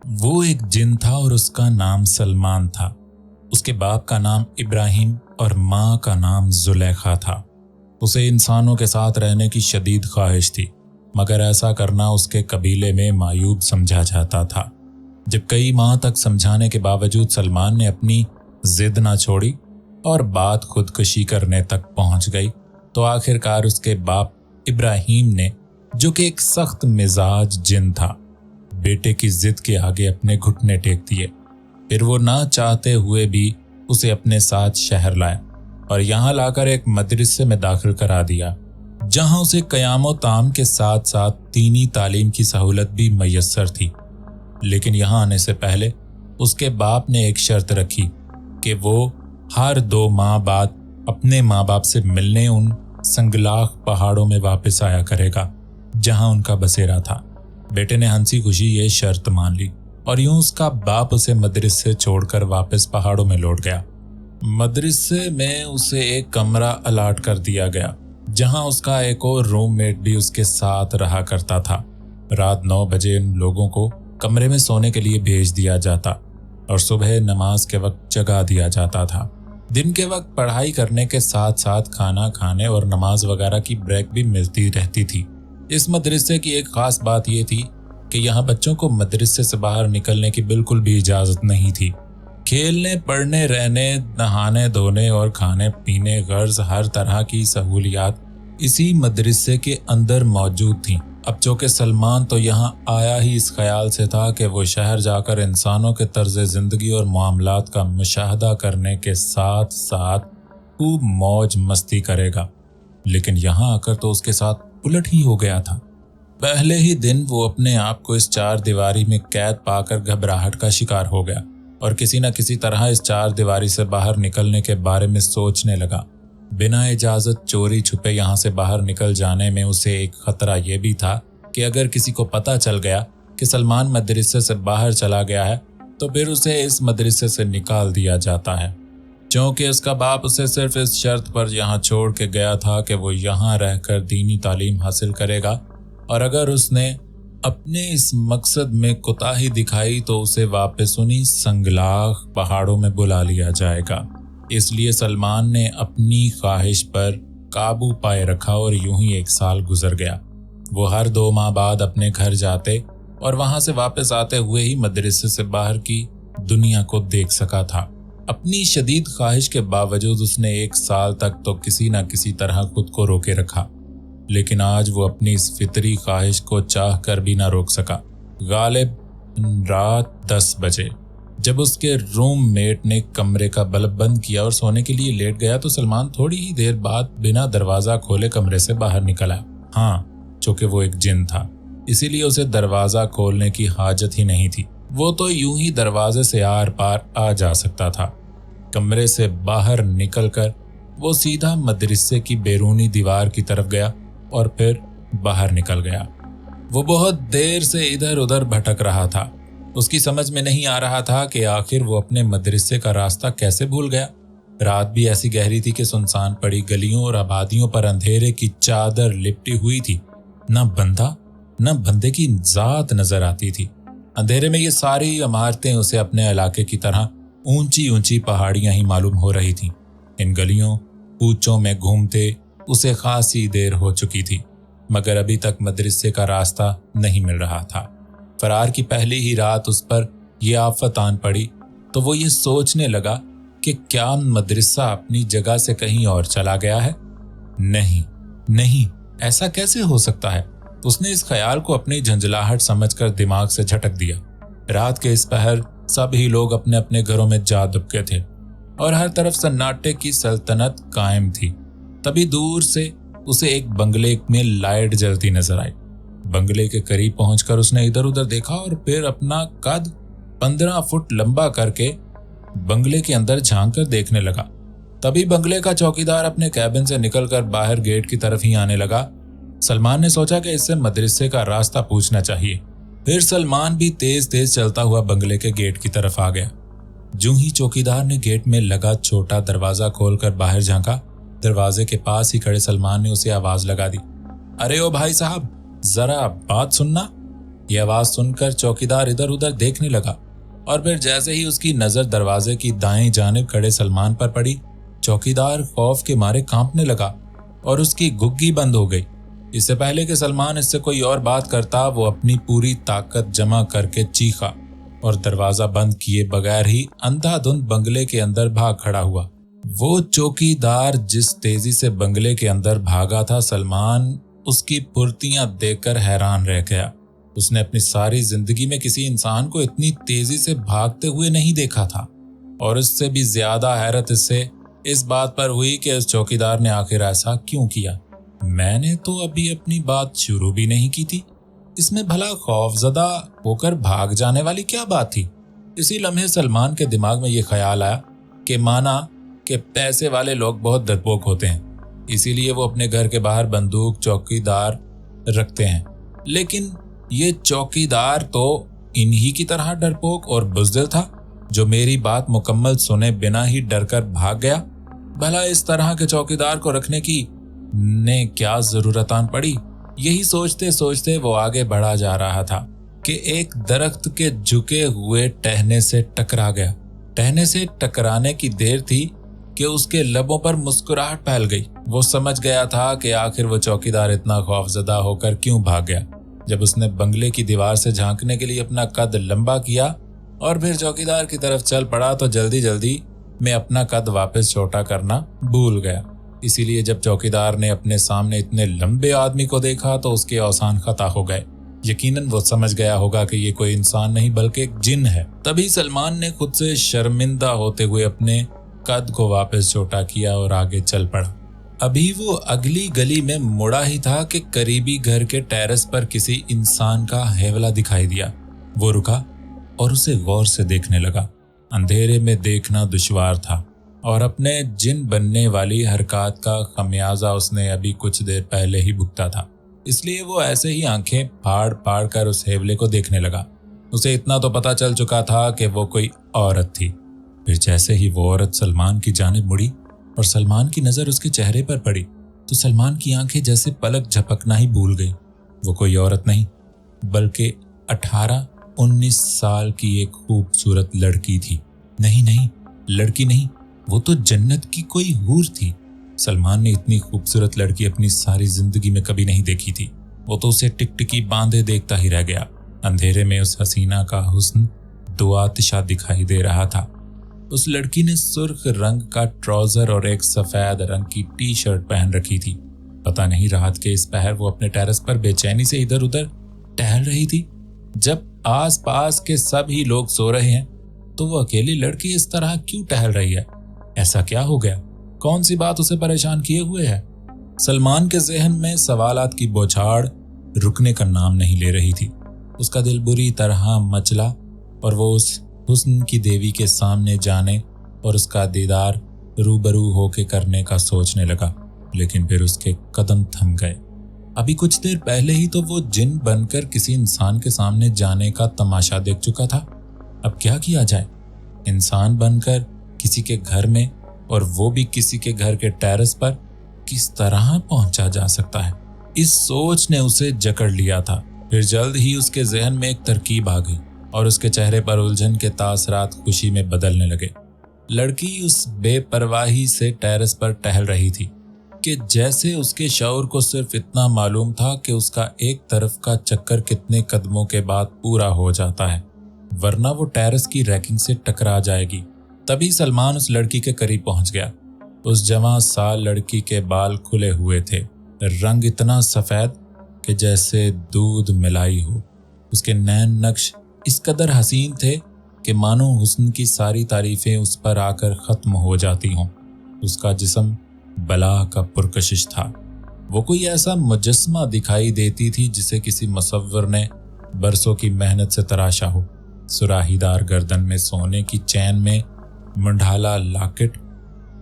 वो एक जिन था और उसका नाम सलमान था। उसके बाप का नाम इब्राहिम और माँ का नाम जुलेखा था। उसे इंसानों के साथ रहने की शदीद ख्वाहिश थी, मगर ऐसा करना उसके कबीले में मायूब समझा जाता था। जब कई माह तक समझाने के बावजूद सलमान ने अपनी जिद ना छोड़ी और बात खुदकुशी करने तक पहुंच गई, तो आखिरकार उसके बाप इब्राहिम ने, जो कि एक सख्त मिजाज जिन था, बेटे की जिद के आगे अपने घुटने टेक दिए। फिर वो ना चाहते हुए भी उसे अपने साथ शहर लाए और यहाँ लाकर एक मदरसे में दाखिल करा दिया, जहां उसे क़याम ताम के साथ साथ दीनी तालीम की सहूलत भी मैसर थी। लेकिन यहाँ आने से पहले उसके बाप ने एक शर्त रखी कि वो हर 2 माह बाद अपने माँ बाप से मिलने उन संगलाख पहाड़ों में वापस आया करेगा जहां उनका बसेरा था। बेटे ने हंसी खुशी ये शर्त मान ली और यूं उसका बाप उसे मदरसे छोड़कर वापस पहाड़ों में लौट गया। मदरसे में उसे एक कमरा अलाट कर दिया गया, जहां उसका एक और रूममेट भी उसके साथ रहा करता था। रात 9 बजे उन लोगों को कमरे में सोने के लिए भेज दिया जाता और सुबह नमाज के वक्त जगा दिया जाता था। दिन के वक्त पढ़ाई करने के साथ साथ खाना खाने और नमाज वगैरह की ब्रेक भी मिलती रहती थी। इस मदरसे की एक खास बात यह थी कि यहाँ बच्चों को मदरसे से बाहर निकलने की बिल्कुल भी इजाजत नहीं थी। खेलने, पढ़ने, रहने, नहाने धोने और खाने पीने गर्ज हर तरह की सहूलियात इसी मदरसे के अंदर मौजूद थीं। अब चूंकि सलमान तो यहाँ आया ही इस ख्याल से था कि वो शहर जाकर इंसानों के तर्ज जिंदगी और मामलात का मुशाहदा करने के साथ साथ खूब मौज मस्ती करेगा, लेकिन यहाँ आकर तो उसके साथ उलट ही हो गया था। पहले ही दिन वो अपने आप को इस 4 दीवारी में कैद पाकर घबराहट का शिकार हो गया और किसी न किसी तरह इस 4 दीवारी से बाहर निकलने के बारे में सोचने लगा। बिना इजाजत चोरी छुपे यहाँ से बाहर निकल जाने में उसे एक खतरा यह भी था कि अगर किसी को पता चल गया कि सलमान मदरसे से बाहर चला गया है, तो फिर उसे इस मदरसे से निकाल दिया जाता है। क्योंकि उसका बाप उसे सिर्फ इस शर्त पर यहाँ छोड़ के गया था कि वो यहाँ रहकर दीनी तालीम हासिल करेगा, और अगर उसने अपने इस मकसद में कोताही दिखाई तो उसे वापस उन्हीं संगलाख पहाड़ों में बुला लिया जाएगा। इसलिए सलमान ने अपनी ख्वाहिश पर काबू पाए रखा और यूं ही 1 साल गुजर गया। वो हर 2 माह बाद अपने घर जाते और वहां से वापस आते हुए ही मदरसे से बाहर की दुनिया को देख सका था। अपनी शदीद ख्वाहिश के बावजूद उसने 1 साल तक तो किसी न किसी तरह खुद को रोके रखा, लेकिन आज वो अपनी इस फितरी ख्वाहिश को चाह कर भी ना रोक सका। गालिब रात 10 बजे जब उसके रूममेट ने कमरे का बल्ब बंद किया और सोने के लिए लेट गया, तो सलमान थोड़ी ही देर बाद बिना दरवाजा खोले कमरे से बाहर निकल आया। हाँ, चूंकि वो एक जिन था, इसीलिए उसे दरवाजा खोलने की हाजत ही नहीं थी। वो तो यूं ही दरवाजे से आर पार आ जा सकता था। कमरे से बाहर निकलकर वो सीधा मदरसे की बैरूनी दीवार की तरफ गया और फिर बाहर निकल गया। वो बहुत देर से इधर उधर भटक रहा था। उसकी समझ में नहीं आ रहा था कि आखिर वो अपने मदरसे का रास्ता कैसे भूल गया। रात भी ऐसी गहरी थी कि सुनसान पड़ी गलियों और आबादियों पर अंधेरे की चादर लिपटी हुई थी। न बंदा न बंदे की जात नजर आती थी। अंधेरे में ये सारी इमारतें उसे अपने इलाके की तरह ऊंची ऊंची पहाड़ियां ही मालूम हो रही थीं। इन गलियों कूचों में घूमते उसे खासी देर हो चुकी थी, मगर अभी तक मदरसे का रास्ता नहीं मिल रहा था। फरार की पहली ही रात उस पर यह आफत आन पड़ी तो वो ये सोचने लगा कि क्या मदरसा अपनी जगह से कहीं और चला गया है। नहीं, ऐसा कैसे हो सकता है। उसने इस ख्याल को अपनी झंझलाहट समझकर दिमाग से झटक दिया। रात के इस पहर सभी लोग अपने अपने घरों में जा दुबके थे और हर तरफ सन्नाटे की सल्तनत कायम थी। तभी दूर से उसे एक बंगले में लाइट जलती नजर आई। बंगले के करीब पहुंचकर उसने इधर उधर देखा और फिर अपना कद 15 फुट लंबा करके बंगले के अंदर झांक कर देखने लगा। तभी बंगले का चौकीदार अपने कैबिन से निकलकर बाहर गेट की तरफ ही आने लगा। सलमान ने सोचा कि इससे मदरसे का रास्ता पूछना चाहिए। फिर सलमान भी तेज तेज चलता हुआ बंगले के गेट की तरफ आ गया। जूं ही चौकीदार ने गेट में लगा छोटा दरवाजा खोलकर बाहर झांका, दरवाजे के पास ही खड़े सलमान ने उसे आवाज लगा दी, अरे ओ भाई साहब, जरा बात सुनना। ये आवाज सुनकर चौकीदार इधर उधर देखने लगा और फिर जैसे ही उसकी नजर दरवाजे की दाएं जानिब खड़े सलमान पर पड़ी, चौकीदार खौफ के मारे कांपने लगा और उसकी गुग्गी बंद हो गई। इससे पहले कि सलमान इससे कोई और बात करता, वो अपनी पूरी ताकत जमा करके चीखा और दरवाजा बंद किए बगैर ही अंधाधुंध बंगले के अंदर भाग खड़ा हुआ। वो चौकीदार जिस तेजी से बंगले के अंदर भागा था, सलमान उसकी फुर्तियां देखकर हैरान रह गया। उसने अपनी सारी जिंदगी में किसी इंसान को इतनी तेजी से भागते हुए नहीं देखा था और इससे भी ज्यादा हैरत इससे इस बात पर हुई कि उस चौकीदार ने आखिर ऐसा क्यों किया। मैंने तो अभी अपनी बात शुरू भी नहीं की थी, इसमें भला खौफजदा होकर भाग जाने वाली क्या बात थी। इसी लम्हे सलमान के दिमाग में यह ख्याल आया कि माना कि पैसे वाले लोग बहुत डरपोक होते हैं, इसीलिए वो अपने घर के बाहर बंदूक चौकीदार रखते हैं, लेकिन ये चौकीदार तो इन्हीं की तरह डरपोक और बुज़दिल था जो मेरी बात मुकम्मल सुने बिना ही डरकर भाग गया। भला इस तरह के चौकीदार को रखने की ने क्या जरूरत आन पड़ी। यही सोचते सोचते वो आगे बढ़ा जा रहा था कि एक दरख्त के झुके हुए टहने से टकरा गया। टहने से टकराने की देर थी कि उसके लबों पर मुस्कुराहट फैल गई। वो समझ गया था कि आखिर वो चौकीदार इतना खौफजदा होकर क्यों भाग गया। जब उसने बंगले की दीवार से झांकने के लिए अपना कद लंबा किया और फिर चौकीदार की तरफ चल पड़ा, तो जल्दी जल्दी में अपना कद वापस छोटा करना भूल गया। इसीलिए जब चौकीदार ने अपने सामने इतने लंबे आदमी को देखा तो उसके औसान खता हो गए। यकीनन वो समझ गया होगा कि ये कोई इंसान नहीं बल्कि एक जिन है। तभी सलमान ने खुद से शर्मिंदा होते हुए अपने कद को वापस छोटा किया और आगे चल पड़ा। अभी वो अगली गली में मुड़ा ही था कि करीबी घर के टेरेस पर किसी इंसान का हैवला दिखाई दिया। वो रुका और उसे गौर से देखने लगा। अंधेरे में देखना दुश्वार था और अपने जिन बनने वाली हरकत का खमियाजा उसने अभी कुछ देर पहले ही भुगता था, इसलिए वो ऐसे ही आंखें फाड़ फाड़ कर उस हेवले को देखने लगा। उसे इतना तो पता चल चुका था कि वो कोई औरत थी। फिर जैसे ही वो औरत सलमान की जानिब मुड़ी और सलमान की नजर उसके चेहरे पर पड़ी, तो सलमान की आंखें जैसे पलक झपकना ही भूल गई। वो कोई औरत नहीं बल्कि 18-19 साल की एक खूबसूरत लड़की थी। नहीं, लड़की नहीं, वो तो जन्नत की कोई हूर थी। सलमान ने इतनी खूबसूरत लड़की अपनी सारी जिंदगी में कभी नहीं देखी थी। वो तो उसे टिकटिकी बांधे देखता ही रह गया। अंधेरे में उस हसीना का हुस्न दो आतिशा दिखाई दे रहा था। उस लड़की ने सुर्ख रंग का ट्राउजर और एक सफेद रंग की टी शर्ट पहन रखी थी। पता नहीं रात के इस पहर वो अपने टेरेस पर बेचैनी से इधर उधर टहल रही थी। जब आस पास के सभी लोग सो रहे हैं तो वो अकेली लड़की इस तरह क्यों टहल रही है। ऐसा क्या हो गया? कौन सी बात उसे परेशान किए हुए है? सलमान के जहन में सवालात की बौछार रुकने का नाम नहीं ले रही थी। उसका दिल बुरी तरह मचला और वो उस हुस्न की देवी के सामने जाने और उसका दीदार रूबरू होके करने का सोचने लगा, लेकिन फिर उसके कदम थम गए। अभी कुछ देर पहले ही तो वो जिन बनकर किसी इंसान के सामने जाने का तमाशा देख चुका था। अब क्या किया जाए? इंसान बनकर किसी के घर में, और वो भी किसी के घर के टेरेस पर, किस तरह पहुंचा जा सकता है? इस सोच ने उसे जकड़ लिया था। फिर जल्द ही उसके जहन में एक तरकीब आ गई और उसके चेहरे पर उलझन के तासरात खुशी में बदलने लगे। लड़की उस बेपरवाही से टेरेस पर टहल रही थी कि जैसे उसके शऊर को सिर्फ इतना मालूम था कि उसका एक तरफ का चक्कर कितने कदमों के बाद पूरा हो जाता है, वरना वो टेरेस की रैकिंग से टकरा जाएगी। तभी सलमान उस लड़की के करीब पहुंच गया। उस जवां साल लड़की के बाल खुले हुए थे, रंग इतना सफेद कि जैसे दूध मिलाई हो। उसके नैन नक्श इस कदर हसीन थे कि मानो हुस्न की सारी तारीफें उस पर आकर खत्म हो जाती हों। उसका जिस्म बला का पुरकशिश था। वो कोई ऐसा मुजस्मा दिखाई देती थी जिसे किसी मुसव्विर ने बरसों की मेहनत से तराशा हो। सुराहीदार गर्दन में सोने की चैन में मंडाला लॉकेट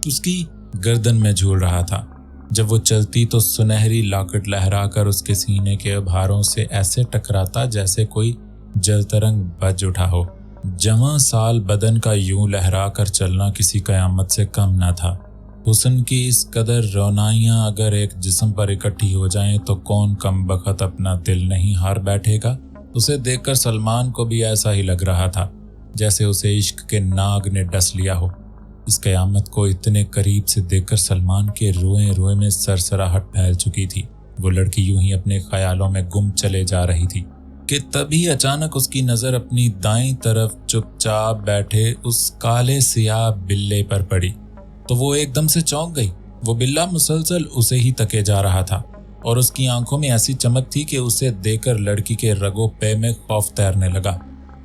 उसकी गर्दन में झूल रहा था। जब वो चलती तो सुनहरी लॉकेट लहराकर उसके सीने के भारों से ऐसे टकराता जैसे कोई जलतरंग बज उठा हो। जवां साल बदन का यूं लहरा कर चलना किसी कयामत से कम न था। हुस्न की इस कदर रौनाइयां अगर एक जिस्म पर इकट्ठी हो जाएं तो कौन कम बखत अपना दिल नहीं हार बैठेगा। उसे देखकर सलमान को भी ऐसा ही लग रहा था जैसे उसे इश्क के नाग ने डस लिया हो। इस कयामत को इतने करीब से देखकर सलमान के रोए रोए में सरसराहट फैल चुकी थी। वो लड़की यूं ही अपने ख्यालों में गुम चले जा रही थी कि तभी अचानक उसकी नजर अपनी दाईं तरफ चुपचाप बैठे उस काले सियाह बिल्ले पर पड़ी तो वो एकदम से चौंक गई। वो बिल्ला मुसलसल उसे ही तके जा रहा था और उसकी आंखों में ऐसी चमक थी कि उसे देखकर लड़की के रगों पे में खौफ तैरने लगा।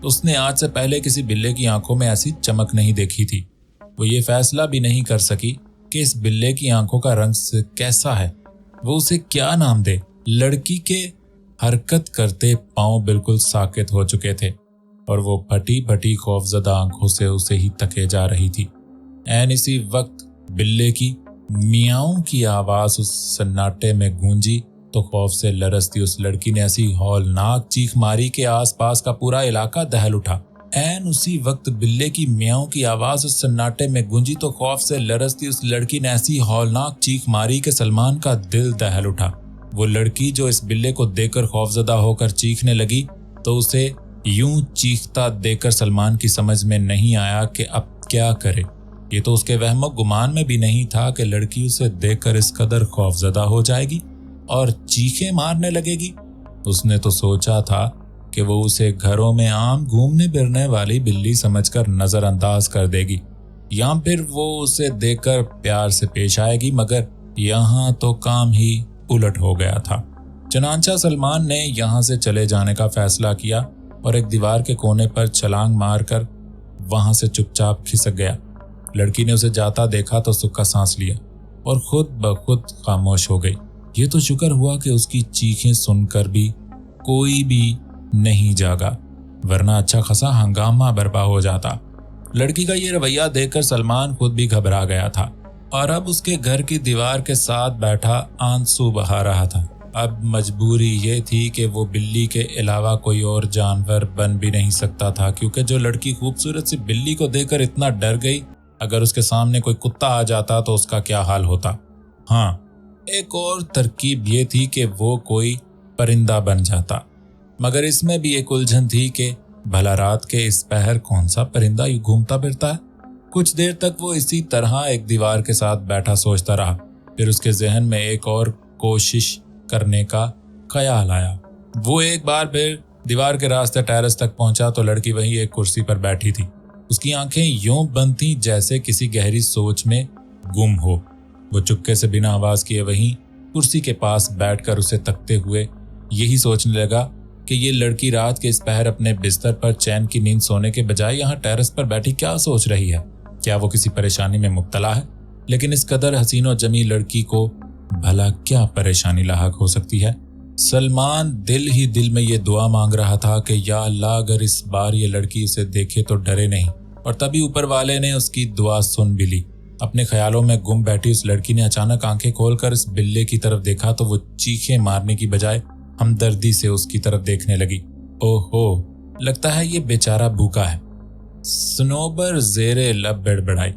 उसने आज से पहले किसी बिल्ले की आंखों में ऐसी चमक नहीं देखी थी। वो ये फैसला भी नहीं कर सकी कि इस बिल्ले की आंखों का रंग कैसा है, वो उसे क्या नाम दे। लड़की के हरकत करते पांव बिल्कुल साकित हो चुके थे और वो फटी फटी खौफजदा आंखों से उसे ही तके जा रही थी। ऐन इसी वक्त बिल्ले की मियाऊं की आवाज उस सन्नाटे में गूंजी तो खौफ से लरसती उस लड़की ने ऐसी हौलनाक चीख मारी कि आसपास का पूरा इलाका दहल उठा। ऐन उसी वक्त बिल्ले की मियाऊं की आवाज उस सन्नाटे में गूंजी तो खौफ से लरसती उस लड़की ने ऐसी हौलनाक चीख मारी कि सलमान का दिल दहल उठा। वो लड़की जो इस बिल्ले को देखकर खौफजदा होकर चीखने लगी तो उसे यूं चीखता देखकर सलमान की समझ में नहीं आया कि अब क्या करे। ये तो उसके वहमो गुमान में भी नहीं था कि लड़की उसे देखकर इस कदर खौफजदा हो जाएगी और चीखें मारने लगेगी। उसने तो सोचा था कि वो उसे घरों में आम घूमने फिरने वाली बिल्ली समझकर नजरअंदाज कर देगी या फिर वो उसे देखकर प्यार से पेश आएगी, मगर यहाँ तो काम ही उलट हो गया था। चनांचा सलमान ने यहाँ से चले जाने का फैसला किया और एक दीवार के कोने पर छलांग मारकर वहां से चुपचाप खिसक गया। लड़की ने उसे जाता देखा तो सुख का सांस लिया और खुद ब खुद खामोश हो गई। ये तो शुक्र हुआ कि उसकी चीखें सुनकर भी कोई भी नहीं जागा, वरना अच्छा खासा हंगामा बर्पा हो जाता। लड़की का ये रवैया देखकर सलमान खुद भी घबरा गया था और अब उसके घर की दीवार के साथ बैठा आंसू बहा रहा था। अब मजबूरी ये थी कि वो बिल्ली के अलावा कोई और जानवर बन भी नहीं सकता था, क्योंकि जो लड़की खूबसूरत सी बिल्ली को देखकर इतना डर गई, अगर उसके सामने कोई कुत्ता आ जाता तो उसका क्या हाल होता। हाँ, एक और तरकीब ये थी कि वो कोई परिंदा बन जाता, मगर इसमें भी एक उलझन थी कि भला रात के इस पहर कौन सा परिंदा यूं घूमता फिरता है। कुछ देर तक वो इसी तरह एक दीवार के साथ बैठा सोचता रहा। फिर उसके जहन में एक और कोशिश करने का ख्याल आया। वो एक बार फिर दीवार के रास्ते टेरेस तक पहुंचा तो लड़की वहीं एक कुर्सी पर बैठी थी। उसकी आंखें यूं बंद थीं जैसे किसी गहरी सोच में गुम हो। वो चुपके से बिना आवाज किए वहीं कुर्सी के पास बैठकर उसे तकते हुए यही सोचने लगा कि ये लड़की रात के इस पहर अपने बिस्तर पर चैन की नींद सोने के बजाय यहाँ टेरेस पर बैठी क्या सोच रही है। क्या वो किसी परेशानी में मुब्तला है? लेकिन इस कदर हसीन और जमी लड़की को भला क्या परेशानी लाहक हो सकती है? सलमान दिल ही दिल में ये दुआ मांग रहा था कि या अल्लाह, अगर इस बार ये लड़की उसे देखे तो डरे नहीं। और तभी ऊपर वाले ने उसकी दुआ सुन भी ली। अपने ख्यालों में गुम बैठी उस लड़की ने अचानक आंखें खोलकर इस बिल्ले की तरफ देखा तो वो चीखें मारने की बजाय हमदर्दी से उसकी तरफ देखने लगी। ओहो, लगता है ये बेचारा भूखा है। स्नोबर जेरे लब बड़बड़ाई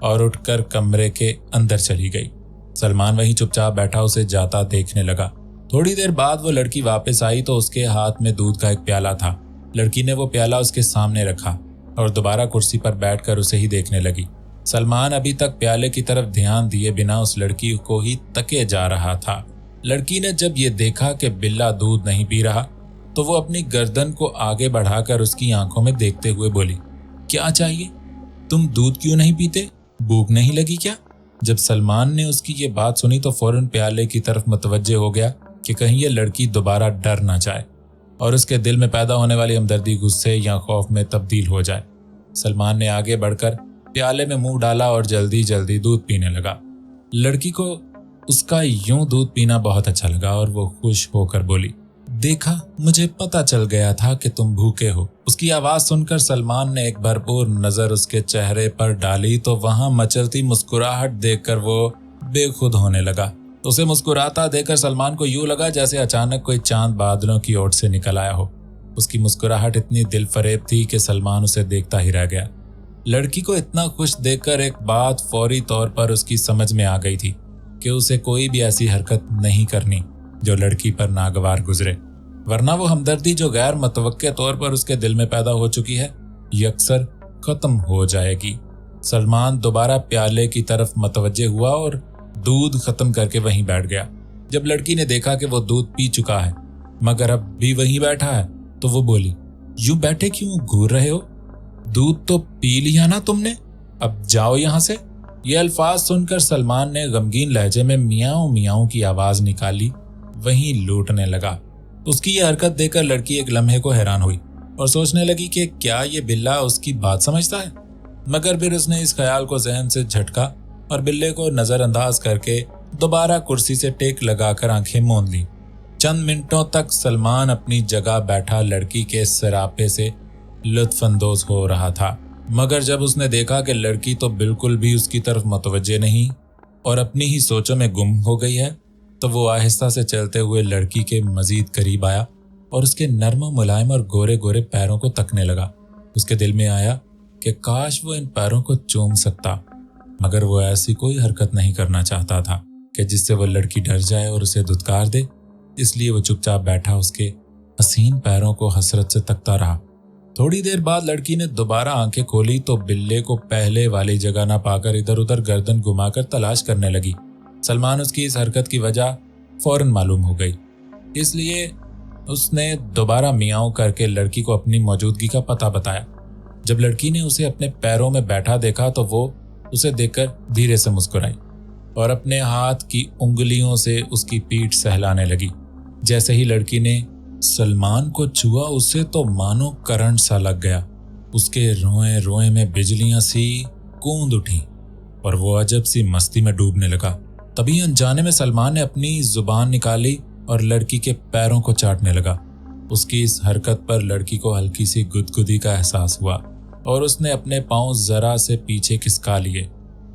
और उठकर कमरे के अंदर चली गई। सलमान वहीं चुपचाप बैठा उसे जाता देखने लगा। थोड़ी देर बाद वो लड़की वापस आई तो उसके हाथ में दूध का एक प्याला था। लड़की ने वो प्याला उसके सामने रखा और दोबारा कुर्सी पर बैठकर उसे ही देखने लगी। सलमान अभी तक प्याले की तरफ ध्यान दिए बिना उस लड़की को ही तके जा रहा था। लड़की ने जब ये देखा कि बिल्ला दूध नहीं पी रहा तो वो अपनी गर्दन को आगे बढ़ाकर उसकी आंखों में देखते हुए बोली, क्या चाहिए? तुम दूध क्यों नहीं पीते? भूख नहीं लगी क्या? जब सलमान ने उसकी ये बात सुनी तो फौरन प्याले की तरफ मुतवज्जे हो गया कि कहीं ये लड़की दोबारा डर ना जाए और उसके दिल में पैदा होने वाली हमदर्दी गुस्से या खौफ में तब्दील हो जाए। सलमान ने आगे बढ़कर प्याले में मुंह डाला और जल्दी जल्दी दूध पीने लगा। लड़की को उसका यूं दूध पीना बहुत अच्छा लगा और वो खुश होकर बोली, देखा, मुझे पता चल गया था कि तुम भूखे हो। उसकी आवाज सुनकर सलमान ने एक भरपूर नजर उसके चेहरे पर डाली तो वहां मचलती मुस्कुराहट देखकर वो बेखुद होने लगा। उसे मुस्कुराता देखकर सलमान को यूं लगा जैसे अचानक कोई चांद बादलों की ओर से निकल आया हो। उसकी मुस्कुराहट इतनी दिल फरेब थी कि सलमान उसे देखता ही रह गया। लड़की को इतना खुश देखकर एक बात फौरी तौर पर उसकी समझ में आ गई थी कि उसे कोई भी ऐसी हरकत नहीं करनी जो लड़की पर नागवार गुजरे। वरना वो हमदर्दी जो गैर मतवक्के तौर पर उसके दिल में पैदा हो चुकी है ये अक्सर खत्म हो जाएगी। सलमान दोबारा प्याले की तरफ मतवज्जे हुआ और दूध खत्म करके वहीं बैठ गया। जब लड़की ने देखा कि वो दूध पी चुका है मगर अब भी वहीं बैठा है तो वो बोली, यूं बैठे क्यों घूर रहे हो? दूध तो पी लिया ना तुमने, अब जाओ यहां से। ये अल्फाज सुनकर सलमान ने गमगीन लहजे में मियाऊं मियाऊं की आवाज निकाली, वहीं लूटने लगा। उसकी ये हरकत देखकर लड़की एक लम्हे को हैरान हुई और सोचने लगी कि क्या ये बिल्ला उसकी बात समझता है। मगर फिर उसने इस ख्याल को जहन से झटका और बिल्ले को नजरअंदाज करके दोबारा कुर्सी से टेक लगाकर आंखें मूंद ली। चंद मिनटों तक सलमान अपनी जगह बैठा लड़की के सरापे से लुत्फअंदोज हो रहा था, मगर जब उसने देखा कि लड़की तो बिल्कुल भी उसकी तरफ मुतवज्जे नहीं और अपनी ही सोचों में गुम हो गई है, तो वो आहिस्ता से चलते हुए लड़की के मजीद करीब आया और उसके नर्म मुलायम और गोरे गोरे पैरों को तकने लगा। उसके दिल में आया कि काश वो इन पैरों को चूम सकता, मगर वो ऐसी कोई हरकत नहीं करना चाहता था कि जिससे वो लड़की डर जाए और उसे धुतकार दे। इसलिए वो चुपचाप बैठा उसके हसीन पैरों को हसरत से तकता रहा। थोड़ी देर बाद लड़की ने दोबारा आंखें खोली तो बिल्ले को पहले वाली जगह ना पाकर इधर उधर गर्दन घुमाकर तलाश करने लगी। सलमान उसकी इस हरकत की वजह फौरन मालूम हो गई, इसलिए उसने दोबारा मियाऊं करके लड़की को अपनी मौजूदगी का पता बताया। जब लड़की ने उसे अपने पैरों में बैठा देखा तो वो उसे देखकर धीरे से मुस्कुराई और अपने हाथ की उंगलियों से उसकी पीठ सहलाने लगी। जैसे ही लड़की ने सलमान को छुआ उसे तो मानो करंट सा लग गया। उसके रोए रोए में बिजलियां सी गूंज उठी और वो अजब सी मस्ती में डूबने लगा। तभी अनजाने में सलमान ने अपनी जुबान निकाली और लड़की के पैरों को चाटने लगा। उसकी इस हरकत पर लड़की को हल्की सी गुदगुदी का एहसास हुआ और उसने अपने पांव जरा से पीछे खिसका लिए।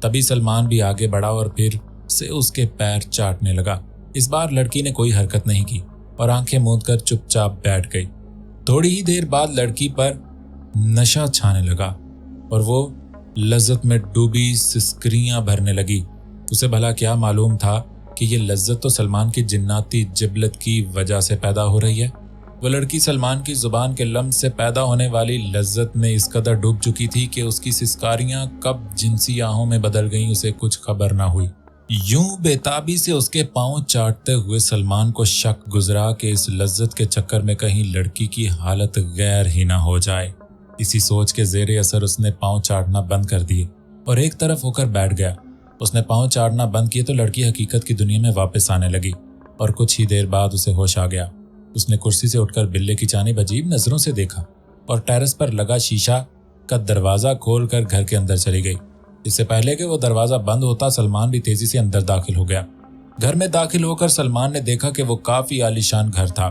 तभी सलमान भी आगे बढ़ा और फिर से उसके पैर चाटने लगा। इस बार लड़की ने कोई हरकत नहीं की और आंखें मूंदकर चुपचाप बैठ गई। थोड़ी ही देर बाद लड़की पर नशा छाने लगा और वो लज्जत में डूबी सिसकरियां भरने लगी। उसे भला क्या मालूम था कि ये लज्जत तो सलमान की जिन्नाती जिबलत की वजह से पैदा हो रही है। वो लड़की सलमान की जुबान के लम्स से पैदा होने वाली लज्जत में इस कदर डूब चुकी थी कि उसकी सिसकारियां कब जिनसी आहों में बदल गईं उसे कुछ खबर ना हुई। यूं बेताबी से उसके पांव चाटते हुए सलमान को शक गुजरा कि इस लज्जत के चक्कर में कहीं लड़की की हालत गैर ही ना हो जाए। इसी सोच के जेरे असर उसने पांव चाटना बंद कर दिए और एक तरफ होकर बैठ गया। उसने पांव चाटना बंद किए तो लड़की हकीकत की दुनिया में वापस आने लगी और कुछ ही देर बाद उसे होश आ गया। उसने कुर्सी से उठकर बिल्ले की जानिब अजीब नजरों से देखा और टेरेस पर लगा शीशा का दरवाजा खोलकर घर के अंदर चली गई। इससे पहले कि वो दरवाजा बंद होता सलमान भी तेजी से अंदर दाखिल हो गया। घर में दाखिल होकर सलमान ने देखा कि वो काफी आलीशान घर था।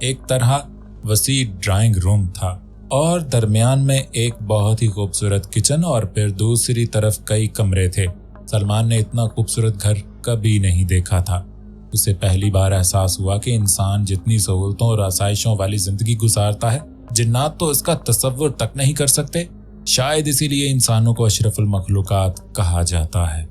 एक तरह वसी ड्राइंग रूम था और दरमियान में एक बहुत ही खूबसूरत किचन और फिर दूसरी तरफ कई कमरे थे। सलमान ने इतना खूबसूरत घर कभी नहीं देखा था। उसे पहली बार एहसास हुआ कि इंसान जितनी सहूलतों और आसाइशों वाली जिंदगी गुजारता है जिन्नात तो इसका तसव्वुर तक नहीं कर सकते। शायद इसीलिए इंसानों को अशरफुल मखलूकात कहा जाता है।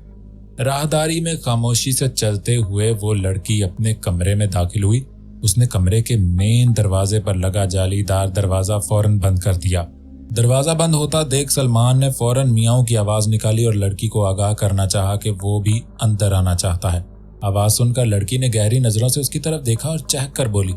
राहदारी में खामोशी से चलते हुए वो लड़की अपने कमरे में दाखिल हुई। उसने कमरे के मेन दरवाजे पर लगा जालीदार दरवाजा फौरन बंद कर दिया। दरवाजा बंद होता देख सलमान ने फौरन मियाऊं की आवाज निकाली और लड़की को आगाह करना चाहा कि वो भी अंदर आना चाहता है। आवाज सुनकर लड़की ने गहरी नजरों से उसकी तरफ देखा और चहक कर बोली,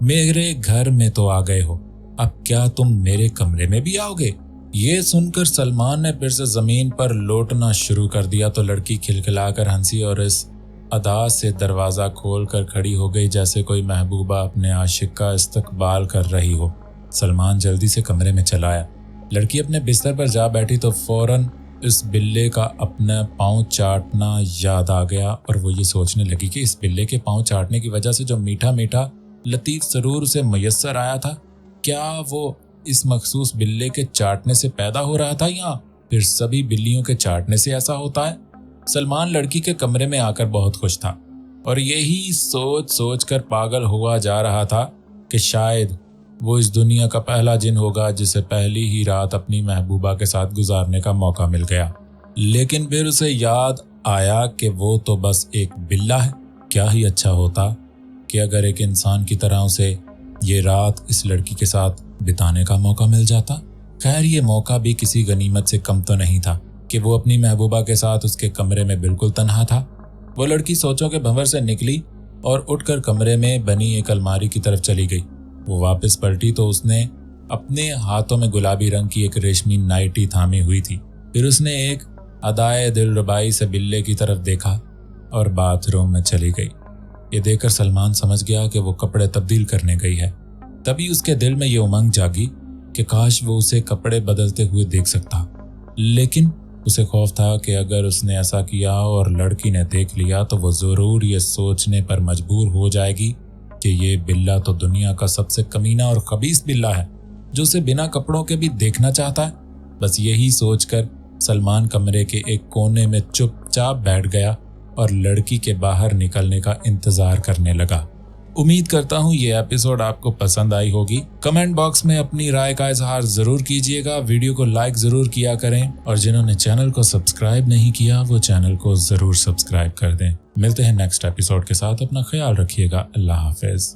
मेरे घर में तो आ गए हो, अब क्या तुम मेरे कमरे में भी आओगे? ये सुनकर सलमान ने फिर से जमीन पर लौटना शुरू कर दिया तो लड़की खिलखिलाकर हंसी और इस अदा से दरवाजा खोलकर खड़ी हो गई जैसे कोई महबूबा अपने आशिक का इस्तकबाल कर रही हो। सलमान जल्दी से कमरे में चला आया। लड़की अपने बिस्तर पर जा बैठी तो फौरन इस बिल्ले का अपना पाँव चाटना याद आ गया और वो ये सोचने लगी कि इस बिल्ले के पाँव चाटने की वजह से जो मीठा मीठा लतीफ सरूर उसे मयस्सर आया था, क्या वो इस मखसूस बिल्ले के चाटने से पैदा हो रहा था या फिर सभी बिल्लियों के चाटने से ऐसा होता है? सलमान लड़की के कमरे में आकर बहुत खुश था और यही सोच सोच कर पागल हुआ जा रहा था कि शायद वो इस दुनिया का पहला जिन होगा जिसे पहली ही रात अपनी महबूबा के साथ गुजारने का मौका मिल गया। लेकिन फिर उसे याद आया कि वो तो बस एक बिल्ला है। क्या ही अच्छा होता कि अगर एक इंसान की तरह उसे یہ رات اس لڑکی کے ساتھ بتانے کا موقع مل جاتا۔ خیر یہ موقع بھی کسی غنیمت سے کم تو نہیں تھا کہ وہ اپنی محبوبہ کے ساتھ اس کے کمرے میں بالکل تنہا تھا۔ وہ لڑکی سوچوں کے بھنور سے نکلی اور اٹھ کر کمرے میں بنی ایک الماری کی طرف چلی گئی۔ وہ واپس پلٹی تو اس نے اپنے ہاتھوں میں گلابی رنگ کی ایک ریشمی نائٹی تھامی ہوئی تھی۔ پھر اس نے ایک ادائے دلربائی سے بلے کی طرف دیکھا اور باتھ روم میں چلی گئی۔ یہ دیکھ کر سلمان سمجھ گیا کہ وہ کپڑے تبدیل کرنے گئی ہے۔ تبھی اس کے دل میں یہ امنگ جاگی کہ کاش وہ اسے کپڑے بدلتے ہوئے دیکھ سکتا، لیکن اسے خوف تھا کہ اگر اس نے ایسا کیا اور لڑکی نے دیکھ لیا تو وہ ضرور یہ سوچنے پر مجبور ہو جائے گی کہ یہ بلہ تو دنیا کا سب سے کمینہ اور خبیث بلہ ہے جو اسے بنا کپڑوں کے بھی دیکھنا چاہتا ہے۔ بس یہی سوچ کر سلمان کمرے کے ایک کونے میں چپ چاپ بیٹھ گیا اور لڑکی کے باہر نکلنے کا انتظار کرنے لگا۔ امید کرتا ہوں یہ ایپیسوڈ آپ کو پسند آئی ہوگی۔ کمنٹ باکس میں اپنی رائے کا اظہار ضرور کیجیے گا، ویڈیو کو لائک ضرور کیا کریں اور جنہوں نے چینل کو سبسکرائب نہیں کیا وہ چینل کو ضرور سبسکرائب کر دیں۔ ملتے ہیں نیکسٹ ایپیسوڈ کے ساتھ، اپنا خیال رکھیے گا۔ اللہ حافظ۔